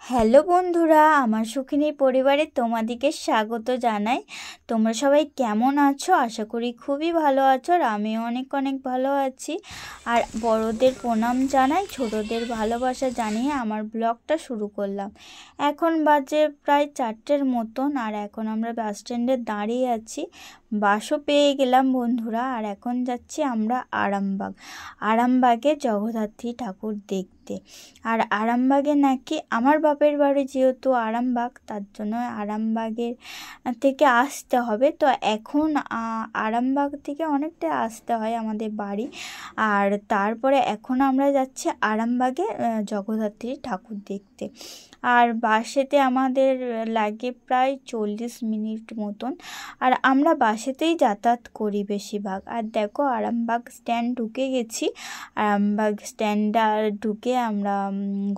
Hello বন্ধুরা, আমার সুখিনী পরিবারে তোমাদেরকে স্বাগত জানাই। তোমরা সবাই কেমন আছো? আশা করি খুবই ভালো আছো, আর আমিও অনেক অনেক ভালো আছি। আর বড়দের প্রণাম জানাই, ছোটদের ভালোবাসা জানিয়ে আমার ব্লগটা শুরু করলাম। এখন বাজে প্রায় 4টের মতন, আর এখন আমরা বাস স্ট্যান্ডে দাঁড়িয়ে আছি। বাসও পেয়ে গেলাম বন্ধুরা, আর এখন যাচ্ছি আমরা আরামবাগে জগদ্ধাত্রী ঠাকুর দেখতে। আর আরামবাগে নাকি আমার বাপের বাড়ি যেহেতু আরামবাগ, তার জন্য আরামবাগের থেকে আসতে হবে। তো এখন আরামবাগ থেকে অনেকটা আসতে হয় আমাদের বাড়ি। আর তারপরে এখন আমরা যাচ্ছি আরামবাগে জগদ্ধাত্রী ঠাকুর দেখতে। আর বাসেতে আমাদের লাগে প্রায় 40 মিনিট মতন। আর আমরা বাসেতেই যাতায়াত করি বেশিরভাগ। আর দেখো, আরামবাগ স্ট্যান্ড ঢুকে গেছি। আরামবাগ স্ট্যান্ডটা ঢুকে আমরা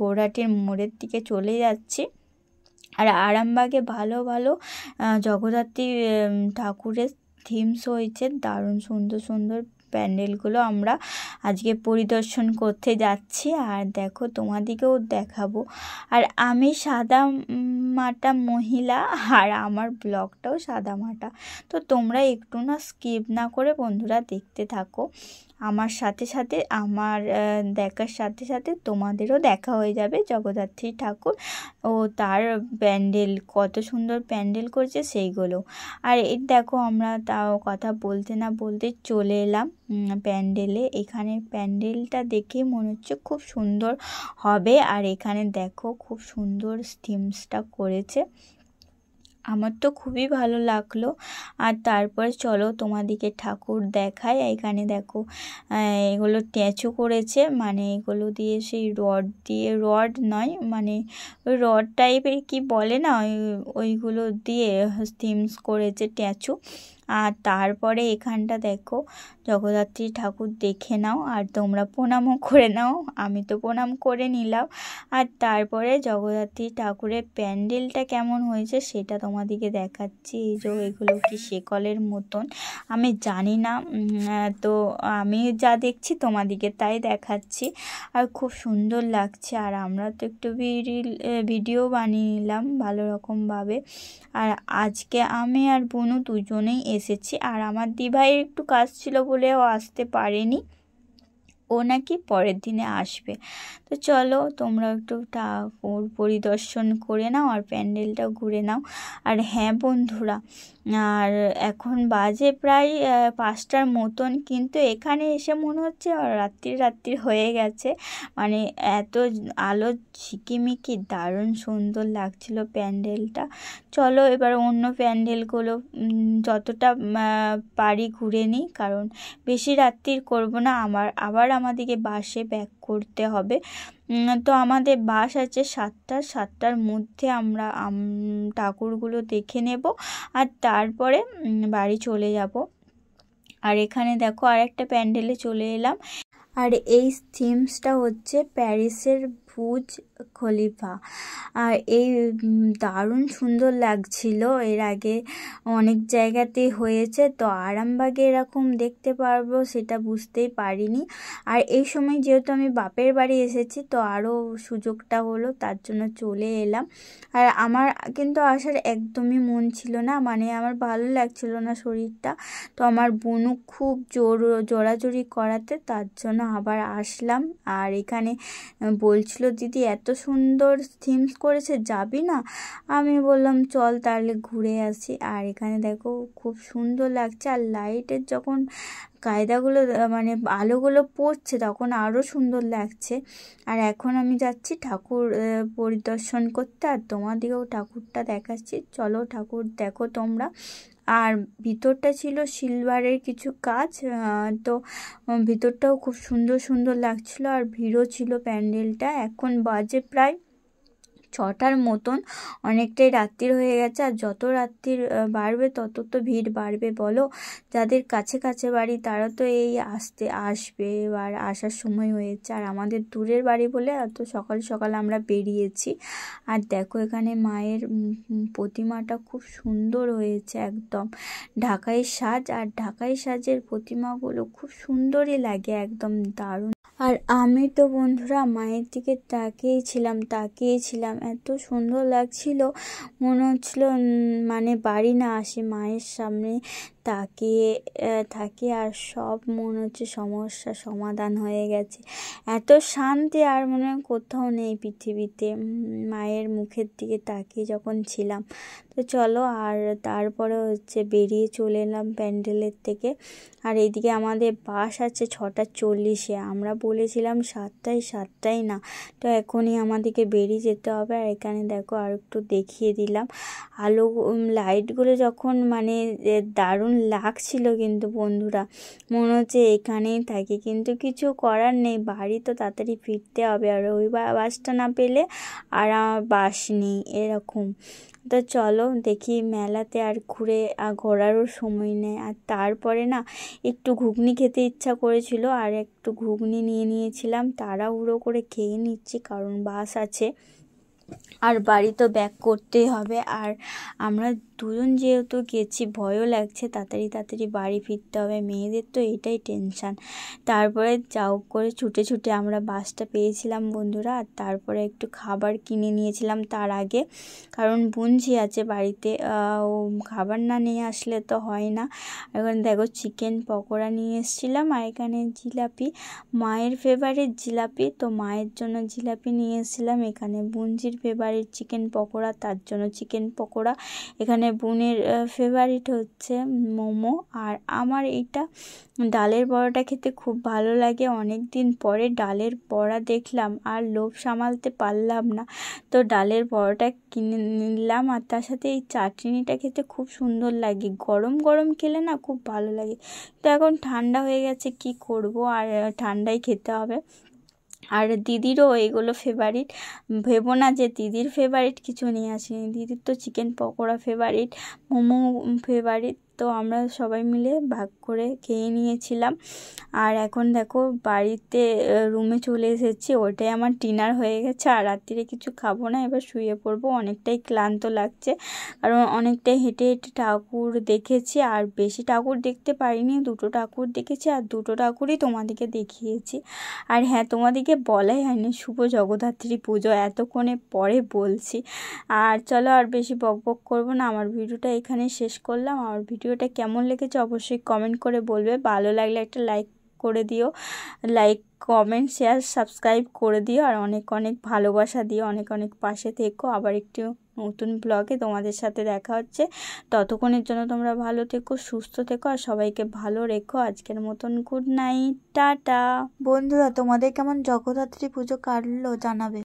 গৌরহাটির মোড়ের দিকে চলে যাচ্ছি। আর আরামবাগে ভালো ভালো জগদ্ধাত্রী ঠাকুরের থিমস হয়েছে, দারুণ সুন্দর সুন্দর প্যান্ডেলগুলো আমরা আজকে পরিদর্শন করতে যাচ্ছি। আর দেখো, তোমাদেরকেও দেখাবো। আর আমি সাদা মাটা মহিলা, আর আমার ব্লগটাও সাদা মাটা। তো তোমরা একটু না স্কিপ না করে বন্ধুরা দেখতে থাকো। আমার সাথে সাথে আমার দেখার সাথে সাথে তোমাদেরও দেখা হয়ে যাবে জগদ্ধাত্রী ঠাকুর ও তার প্যান্ডেল, কত সুন্দর প্যান্ডেল করছে সেইগুলো। আর এই দেখো, আমরা তাও কথা বলতে না বলতে চলে এলাম প্যান্ডেলে। এখানে প্যান্ডেলটা দেখে মনে হচ্ছে খুব সুন্দর হবে। আর এখানে দেখো, খুব সুন্দর থিমসটা করেছে, আমার তো খুবই ভালো লাগলো। আর তারপরে চলো তোমাদেরকে ঠাকুর দেখায়। এখানে দেখো, এগুলো স্ট্যাচু করেছে, মানে এগুলো দিয়ে সেই রড নয়, মানে ওই রড টাইপের কি বলে না, ওইগুলো দিয়ে থিমস করেছে স্ট্যাচু। আর তারপরে এখানটা দেখো, জগদ্ধাত্রী ঠাকুর দেখে নাও, আর তোমরা প্রণামও করে নাও। আমি তো প্রণাম করে নিলাম। আর তারপরে জগদ্ধাত্রী ঠাকুরের প্যান্ডেলটা কেমন হয়েছে সেটা তোমাদেরকে দেখাচ্ছি। এই যে এগুলো কি শেকলের মতন, আমি জানি না, তো আমি যা দেখছি তোমাদেরকে তাই দেখাচ্ছি। আর খুব সুন্দর লাগছে। আর আমরা তো একটু ভিডিও বানিয়ে নিলাম ভালো রকমভাবে। আর আজকে আমি আর বোনু দুজনেই এসেছি। আর আমার দিভাইয়ের একটু কাজ ছিল বলে ও আসতে পারেনি, ও নাকি পরের দিনে আসবে। তো চলো তোমরা একটু ঠাকুর পরিদর্শন করে নাও আর প্যান্ডেলটা ঘুরে নাও। আর হ্যাঁ বন্ধুরা, আর এখন বাজে প্রায় 5টার মতন, কিন্তু এখানে এসে মনে হচ্ছে রাত্রি হয়ে গেছে। মানে এত আলো ঝিকিমিকি, দারুণ সুন্দর লাগছিল প্যান্ডেলটা। চলো এবার অন্য প্যান্ডেলগুলো যতটা পারি ঘুরে নিই, কারণ বেশি রাত্রির করবো না, আবার আমাদেরকে বাসে ব্যাক করতে হবে। তো আমাদের বাস আছে 7টার মধ্যে আমরা ঠাকুরগুলো দেখে নেব, আর তারপরে বাড়ি চলে যাব। আর এখানে দেখো, আর একটা প্যান্ডেলে চলে এলাম। আর এই থিমসটা হচ্ছে প্যারিসের বুর্জ খলিফা। আর এই দারুণ সুন্দর লাগছিল। এর আগে অনেক জায়গাতে হয়েছে, তো আরামবাগে এরকম দেখতে পারবো সেটা বুঝতেই পারিনি। আর এই সময় যেহেতু আমি বাপের বাড়ি এসেছি, তো আরও সুযোগটা হলো, তার জন্য চলে এলাম। আর আমার কিন্তু আসার একদমই মন ছিল না, মানে আমার ভালো লাগছিল না শরীরটা। তো আমার বোনু খুব জোরাজোরি করাতে তার জন্য আবার আসলাম। আর এখানে বলছিল, দিদি এত সুন্দর থিমস করেছে, যাবি না? আমি বললাম চল তাহলে ঘুরে আসি। আর এখানে দেখো, খুব সুন্দর লাগছে। আর লাইটের যখন কায়দাগুলো মানে আলোগুলো পড়ছে তখন আরও সুন্দর লাগছে। আর এখন আমি যাচ্ছি ঠাকুর পরিদর্শন করতে, আর তোমাদেরকেও ঠাকুরটা দেখাচ্ছি। চলো ঠাকুর দেখো তোমরা। আর ভিতরটা ছিল সিলভারের কিছু কাজ, তো ভিতরটাও খুব সুন্দর সুন্দর লাগছিল। আর ভিড়ও ছিল প্যান্ডেলটা। এখন বাজে প্রায় 6টার মতন, অনেকটাই রাত্রির হয়ে গেছে। আর যত রাত্রির বাড়বে তত তো ভিড় বাড়বে বলো। যাদের কাছে কাছে বাড়ি তারা তো এই আসবে, আর আসার সময় হয়েছে। আর আমাদের দূরের বাড়ি বলে এত সকাল সকাল আমরা বেরিয়েছি। আর দেখো, এখানে মায়ের প্রতিমাটা খুব সুন্দর হয়েছে, একদম ঢাকাই সাজ। আর ঢাকাই সাজের প্রতিমাগুলো খুব সুন্দরই লাগে, একদম দারুণ। আর আমি তো বন্ধুরা মায়ের দিকে তাকিয়েছিলাম, এত সুন্দর লাগছিল, মনে হচ্ছিল মানে বাড়ি না আসি মায়ের সামনে তাকিয়ে থাকি, আর সব মনে হচ্ছে সমস্যা সমাধান হয়ে গেছে। এত শান্তি আর মনে হয় কোথাও নেই পৃথিবীতে মায়ের মুখের দিকে তাকিয়ে যখন ছিলাম। তো চলো, আর তারপরে হচ্ছে বেরিয়ে চলে এলাম প্যান্ডেলের থেকে। আর এইদিকে আমাদের বাস আছে 6:40, আমরা বলেছিলাম 7টায় না, তো এখনই আমাদেরকে বেরিয়ে যেতে হবে। আর এখানে দেখো আর একটু দেখিয়ে দিলাম আলো লাইটগুলো যখন মানে দারুণ লাগছিল কিন্তু বন্ধুরা, মনে হচ্ছে এখানেই থাকি, কিন্তু কিছু করার নেই, বাড়ি তো তাড়াতাড়ি ফিরতে হবে, আর ওই বাসটা না পেলে আর আমার বাস নেই এরকম। তো চলো দেখি, মেলাতে আর ঘোরারও সময় নেই। আর তারপরে না একটু ঘুগনি খেতে ইচ্ছা করেছিল, আর একটু ঘুগনি নিয়ে নিয়েছিলাম, তাড়াহুড়ো করে খেয়ে নিচ্ছি কারণ বাস আছে আর বাড়ি তো ব্যাক করতেই হবে। আর আমরা দুজন যেহেতু গেছি, ভয়ও লাগছে, তাড়াতাড়ি বাড়ি ফিরতে হবে, মেয়েদের তো এটাই টেনশান। তারপরে যাও করে ছুটে আমরা বাসটা পেয়েছিলাম বন্ধুরা। আর তারপরে একটু খাবার কিনে নিয়েছিলাম তার আগে, কারণ বুনঝি আছে বাড়িতে, ও খাবার না নিয়ে আসলে তো হয় না। এখন দেখো চিকেন পকোড়া নিয়ে এসেছিলাম, আর এখানে জিলাপি, মায়ের ফেভারিট জিলাপি, তো মায়ের জন্য জিলাপি নিয়ে এসেছিলাম। এখানে বুনঝির ফেভারিট চিকেন পকোড়া, তার জন্য চিকেন পকোড়া। এখানে বোনের ফেভারিট হচ্ছে মোমো, আর আমার এইটা ডালের বড়াটা খেতে খুব ভালো লাগে। অনেক দিন পরে ডালের বড়া দেখলাম আর লোভ সামালতে পারলাম না, তো ডালের বড়াটা কিনে নিলাম। আর তার সাথে এই চাটনিটা খেতে খুব সুন্দর লাগে, গরম গরম খেলে না খুব ভালো লাগে। তো এখন ঠান্ডা হয়ে গেছে, কি করব, আর ঠান্ডাই খেতে হবে। আর দিদিরও এগুলো ফেভারিট, ভেবো না যে দিদির ফেভারিট কিছু নিয়ে আসিনি, দিদির তো chicken pakora favourite, momo favourite, তো আমরা সবাই মিলে ভাগ করে খেয়ে নিয়েছিলাম। আর এখন দেখো বাড়িতে রুমে চলে এসেছি, ওটাই আমার ডিনার হয়ে গেছে, আর রাত্রিরে কিছু খাবো না, এবার শুয়ে পড়বো, অনেকটাই ক্লান্ত লাগছে, কারণ অনেকটাই হেঁটে ঠাকুর দেখেছি, আর বেশি ঠাকুর দেখতে পারিনি, 2টো ঠাকুর দেখেছি, আর 2টো ঠাকুরই তোমাদেরকে দেখিয়েছি। আর হ্যাঁ, তোমাদেরকে বলাই হয়নি শুভ জগদ্ধাত্রী পুজো, এতক্ষণে পরে বলছি। আর চলো আর বেশি বকবক করবো না, আমার ভিডিওটা এখানে শেষ করলাম। আমার ভিডিওটা কেমন লেগেছে অবশ্যই কমেন্ট করে বলবে, ভালো লাগলে একটা লাইক করে দিও, লাইক কমেন্ট শেয়ার সাবস্ক্রাইব করে দিও, আর অনেক ভালোবাসা দিও, অনেক পাশে থেকো। আবার একটু নতুন ব্লগে তোমাদের সাথে দেখা হচ্ছে, ততক্ষণের জন্য তোমরা ভালো থেকো, সুস্থ থেকো, আর সবাইকে ভালো রেখো। আজকের মতন গুড নাইট, টাটা। বন্ধুরা, তোমাদের কেমন জগদ্ধাত্রী পুজো কাটলো জানাবে।